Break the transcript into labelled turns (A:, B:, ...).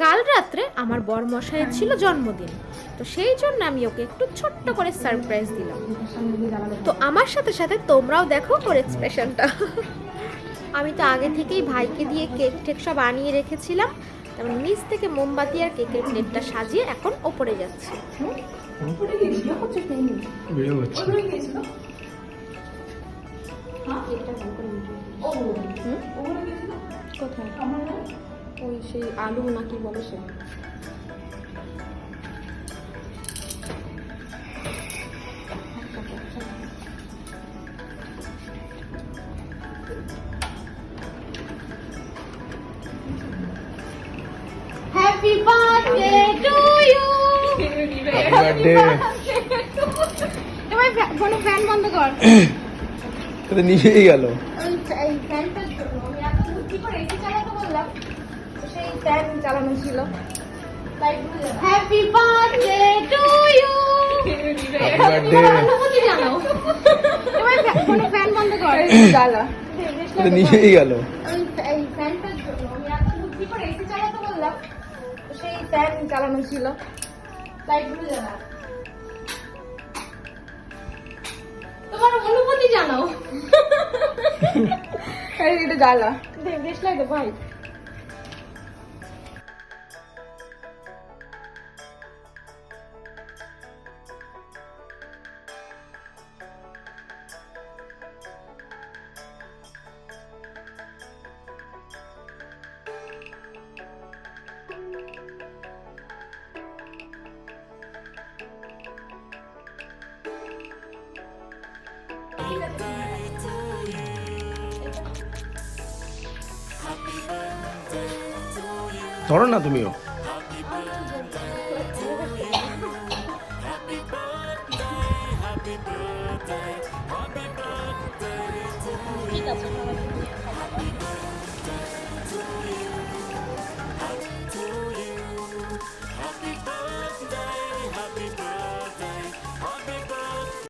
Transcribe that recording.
A: কাল রাত্রে আমার বরমশাইয়ের ছিল জন্মদিন, তো সেই জন্য আমি ওকে একটু ছোট্ট করে সারপ্রাইজ দিলাম। তো আমার সাথে সাথে তোমরাও দেখো ওর এক্সপ্রেশনটা। আমি তো আগে থেকেই ভাইকে দিয়ে কেক টেক সব আনিয়ে রেখেছিলাম, তারপর নিচ থেকে মোমবাতি আর কেকের প্লেটটা সাজিয়ে এখন ওপরে যাচ্ছে।
B: ভিডিও হচ্ছে।
A: কোথায়? ওই সেই আলু নাকি বলে সে। Happy birthday to you.
B: Happy birthday.
A: এবার কোনো ফ্যান বন্ধ কর।
B: এটা নিভেই গেল।
A: এই ফ্যানটা আমি এত বুদ্ধি করে এসি চালাতে বললাম, তো সেই ফ্যান চালানো ছিল। Happy birthday to you.
B: Happy birthday.
A: অনুমতি জানাও। এবার কোনো ফ্যান বন্ধ কর। জ্বালা।
B: এটা নিভেই গেল।
A: এই ফ্যানটা আমি এত বুদ্ধি করে এসি চালাতে বললাম, তো সেই ফ্যান চালানো ছিল। লাইটগুলো জ্বালা। তোমার অনুমতি জানাও। এটা জ্বালা। দেশ লাগে ভাই।
B: ধরো না তুমিও।
A: ঠিক আছে।